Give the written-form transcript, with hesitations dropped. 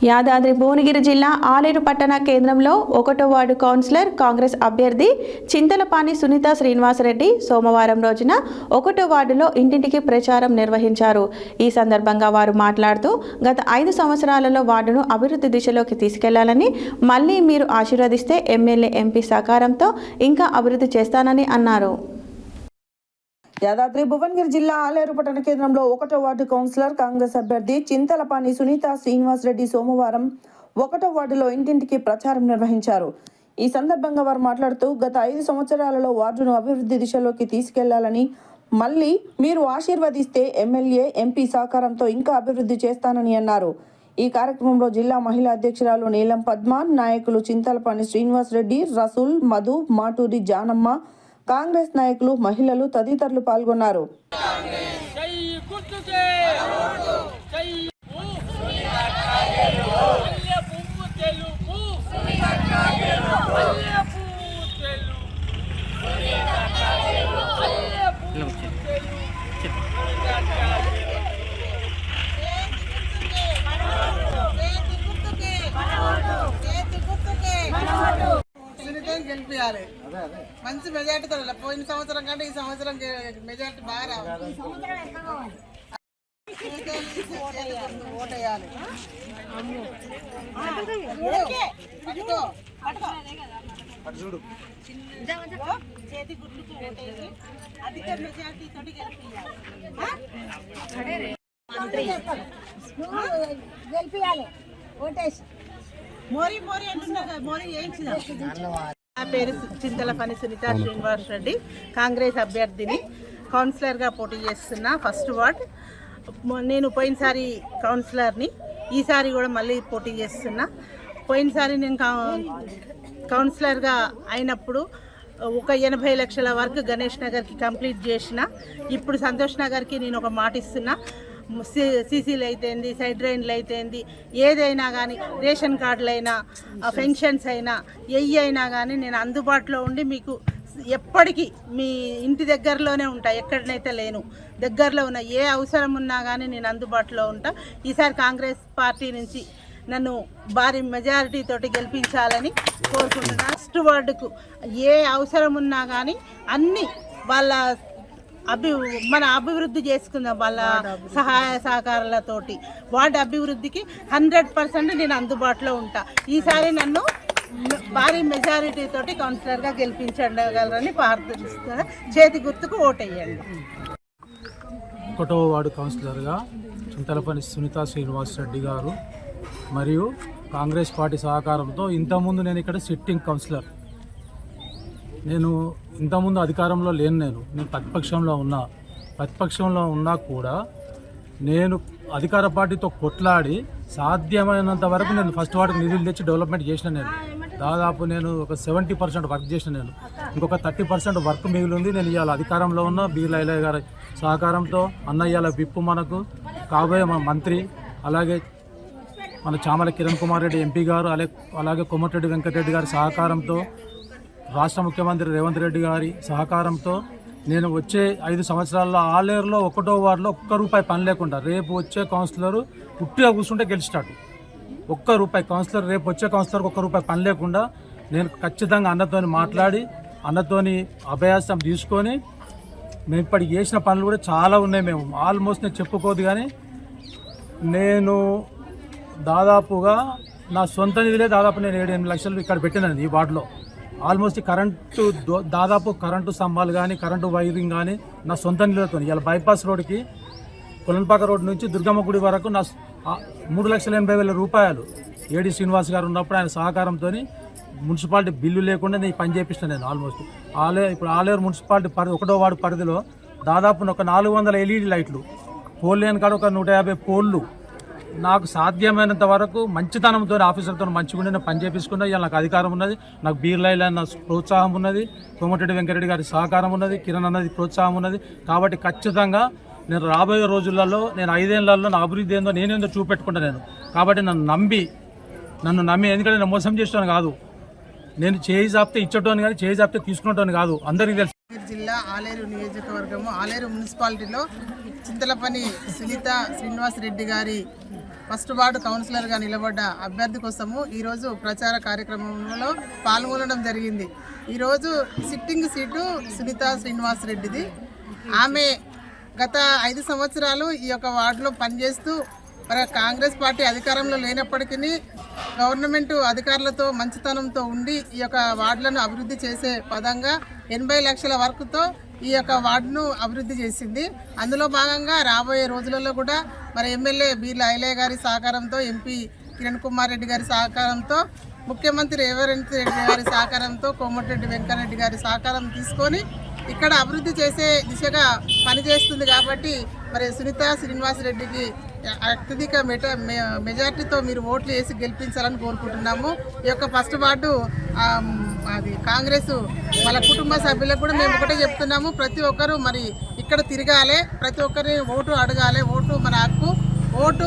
యాదాద్రి భువనగిరి జిల్లా ఆలేరు పట్టణ కేంద్రంలో 1వ వార్డు కౌన్సిలర్ కాంగ్రెస్ అభ్యర్థి చింతలపాని సునీత శ్రీనివాసరెడ్డి సోమవారం రోజున 1వ వార్డులో ఇంటింటికి ప్రచారం నిర్వహించారు. ఈ సందర్భంగా వారు మాట్లాడుతూ గత 5 సంవత్సరాలలో వార్డును అభివృద్ధి దిశలోకి తీసుకెళ్లాలని, మళ్లీ మీరు ఆశీర్వదిస్తే ఎమ్మెల్యే ఎంపీ సహకారంతో ఇంకా అభివృద్ధి చేస్తానని అన్నారు. యాదాద్రి భువనగిరి జిల్లా ఆలేరు పట్టణ కేంద్రంలో 1వ వార్డు కౌన్సిలర్ కాంగ్రెస్ అభ్యర్థి చింతలపాని సునీత శ్రీనివాసరెడ్డి సోమవారం 1వ వార్డులో ఇంటింటికి ప్రచారం నిర్వహించారు. ఈ సందర్భంగా వారు మాట్లాడుతూ గత 5 సంవత్సరాలలో వార్డును అభివృద్ధి దిశలోకి తీసుకెళ్లాలని, మళ్లీ మీరు ఆశీర్వదిస్తే ఎమ్మెల్యే ఎంపీ సహకారంతో ఇంకా అభివృద్ధి చేస్తానని అన్నారు. ఈ కార్యక్రమంలో జిల్లా మహిళా అధ్యక్షురాలు నీలం పద్మ, నాయకులు చింతలపాని శ్రీనివాసరెడ్డి, రసూల్, మధు, మాటూరి జానమ్మ, కాంగ్రెస్ నాయకులు, మహిళలు తదితరులు పాల్గొన్నారు. గెలిపియాలి, మంచి మెజార్టీతో. పోయిన సంవత్సరం కంటే ఈ సంవత్సరం మెజార్టీ బాగా రావాలి. ఓటేయాలి. చేతి గుర్తుకు ఓటేసి అధిక మెజార్టీ తోటి గెలిపియాలి. ఓటేసి మోరీ మోరీ అంటున్నా, మోరీ వేయించిన. నా పేరు చింతలపాని సునీత శ్రీనివాసరెడ్డి, కాంగ్రెస్ అభ్యర్థిని, కౌన్సిలర్గా పోటీ చేస్తున్నా. 1వ వార్డ్. నేను పోయినసారి కౌన్సిలర్ని, ఈసారి కూడా మళ్ళీ పోటీ చేస్తున్నా. పోయినసారి నేను కౌన్సిలర్గా అయినప్పుడు ఒక 80 లక్షల వరకు గణేష్ నగర్కి కంప్లీట్ చేసిన. ఇప్పుడు సంతోష్ నగర్కి నేను ఒక మాట ఇస్తున్నా. సీసీలు అయితేంది, సైడ్ డ్రైన్లు అయితేంది, ఏదైనా కానీ, రేషన్ కార్డులు అయినా, పెన్షన్స్ అయినా, అయినా కానీ నేను అందుబాటులో ఉండి మీకు ఎప్పటికీ మీ ఇంటి దగ్గరలోనే ఉంటా. ఎక్కడనైతే లేను, దగ్గరలో ఉన్న ఏ అవసరం ఉన్నా కానీ నేను అందుబాటులో ఉంటా. ఈసారి కాంగ్రెస్ పార్టీ నుంచి నన్ను భారీ మెజారిటీ తోటి గెలిపించాలని కోరుకుంటున్నా. 1వ వార్డుకు ఏ అవసరం ఉన్నా కానీ అన్నీ వాళ్ళ మన అభివృద్ధి చేసుకుందాం. వాళ్ళ సహాయ సహకారాలతోటి వార్డు అభివృద్ధికి 100% నేను అందుబాటులో ఉంటా. ఈసారి నన్ను భారీ మెజారిటీ తోటి కౌన్సిలర్గా గెలిపించగలరని ప్రార్థిస్తున్నా. చేతి గుర్తుకు ఓటేయండి. 1వ వార్డు కౌన్సిలర్గా చింతలపాని సునీత శ్రీనివాసరెడ్డి గారు మరియు కాంగ్రెస్ పార్టీ సహకారంతో ఇంతకుముందు నేను ఇక్కడ సిట్టింగ్ కౌన్సిలర్. నేను ఇంతకుముందు అధికారంలో లేను. నేను ప్రతిపక్షంలో ఉన్నా కూడా నేను అధికార పార్టీతో కొట్లాడి సాధ్యమైనంత వరకు నేను 1వ వార్డుకి నిధులు తెచ్చి డెవలప్మెంట్ చేసిన. నేను ఒక 70% వర్క్ చేసిన. ఇంకొక 30% వర్క్ మిగిలి ఉంది. నేను ఇవాళ అధికారంలో ఉన్న బీర్లయ్య గారి సహకారంతో, ఇవాళ విప్పు మనకు కాబోయే మన మంత్రి, అలాగే మన చామల కిరణ్ కుమార్ రెడ్డి ఎంపీ గారు, అలాగే కోమటిరెడ్డి వెంకటరెడ్డి గారి సహకారంతో, రాష్ట్ర ముఖ్యమంత్రి రేవంత్ రెడ్డి గారి సహకారంతో నేను వచ్చే 5 సంవత్సరాల్లో ఆలేరులో 1వ వార్డులో ₹1 పని లేకుండా, రేపు వచ్చే కౌన్సిలర్ పుట్టిగా కూర్చుంటే గెలిచినట్టు, ₹1 కౌన్సిలర్, రేపు వచ్చే కౌన్సిలర్కి ₹1 పని లేకుండా నేను ఖచ్చితంగా అన్నతోని మాట్లాడి, అన్నతోని అభయాసం తీసుకొని, మేము ఇప్పటికి చేసిన పనులు కూడా చాలా ఉన్నాయి. మేము ఆల్మోస్ట్ నేను చెప్పుకోదు కానీ నేను దాదాపుగా నా సొంత నిధులే దాదాపు నేను 7-8 లక్షలు ఇక్కడ పెట్టినాను ఈ వార్డులో. ఆల్మోస్ట్ దాదాపు కరెంటు స్తంభాలు కానీ, కరెంటు వైరింగ్ కానీ నా సొంత నిధులతో. ఇలా బైపాస్ రోడ్కి కొలన్పాక రోడ్ నుంచి దుర్గమ్మ గుడి వరకు నా ₹3,80,000 ఏడి శ్రీనివాస్ గారు ఉన్నప్పుడు ఆయన సహకారంతో మున్సిపాలిటీ బిల్లు లేకుండా నేను పని చేపిస్తాను. నేను ఆల్మోస్ట్ ఇప్పుడు ఆలేరు మున్సిపాలిటీ 1వ వార్డు పరిధిలో దాదాపు ఒక 400 LED లైట్లు, పోల్ లేని కాడ ఒక 150 పోళ్ళు, నాకు సాధ్యమైనంత వరకు మంచితనంతో ఆఫీసర్తో మంచిగా నేను పని చేపించుకున్నా. ఇలా నాకు అధికారం ఉన్నది, నాకు బీర్లైల ప్రోత్సాహం ఉన్నది, కోమటిరెడ్డి వెంకటరెడ్డి గారి సహకారం ఉన్నది, కిరణ్ అన్నది ప్రోత్సాహం ఉన్నది. కాబట్టి ఖచ్చితంగా నేను రాబోయే రోజులలో నేను 5 ఏళ్లలో నా అభివృద్ధి ఏందో నేనేందో చూపెట్టుకుంటా. కాబట్టి నన్ను నమ్మి, ఎందుకంటే నేను మోసం చేసేటోని కాదు, నేను చేయి జాపితే ఇచ్చేటోని కానీ చేయి జాపితే తీసుకునేటోని కాదు, అందరికీ తెలుసు. జిల్లా ఆలేరు నియోజకవర్గము ఆలేరు మున్సిపాలిటీలో చింతలపాని సునీత శ్రీనివాసరెడ్డి గారి ఫస్ట్ వార్డు కౌన్సిలర్గా నిలబడ్డ అభ్యర్థి కోసము ఈరోజు ప్రచార కార్యక్రమంలో పాల్గొనడం జరిగింది. ఈరోజు సిట్టింగ్ సీటు సునీత శ్రీనివాస్ రెడ్డిది. ఆమె గత 5 సంవత్సరాలు ఈ యొక్క వార్డులో పనిచేస్తూ మరి కాంగ్రెస్ పార్టీ అధికారంలో లేనప్పటికీ గవర్నమెంట్ అధికారులతో మంచితనంతో ఉండి ఈ యొక్క వార్డులను అభివృద్ధి చేసే పదంగా 80 లక్షల వరకుతో ఈ యొక్క వార్డును అభివృద్ధి చేసింది. అందులో భాగంగా రాబోయే రోజులలో కూడా మరి ఎమ్మెల్యే బీర్ల ఐలయ్య గారి సహకారంతో, ఎంపీ కిరణ్ కుమార్ రెడ్డి గారి సహకారంతో, ముఖ్యమంత్రి రేవంత్ రెడ్డి గారి సహకారంతో, కోమటిరెడ్డి వెంకటరెడ్డి గారి సహకారం తీసుకొని ఇక్కడ అభివృద్ధి చేసే దిశగా పనిచేస్తుంది. కాబట్టి మరి సునీత శ్రీనివాస్ రెడ్డికి అత్యధిక మెజార్టీతో మీరు ఓట్లు వేసి గెలిపించాలని కోరుకుంటున్నాము. ఈ యొక్క ఫస్ట్ వార్డు అది కాంగ్రెస్ వాళ్ళ కుటుంబ సభ్యులకు కూడా మేము ఒకటే చెప్తున్నాము, ప్రతి ఒక్కరూ మరి ఇక్కడ తిరగాలి, ప్రతి ఒక్కరిని ఓటు అడగాలి. ఓటు మన హక్కు. ఓటు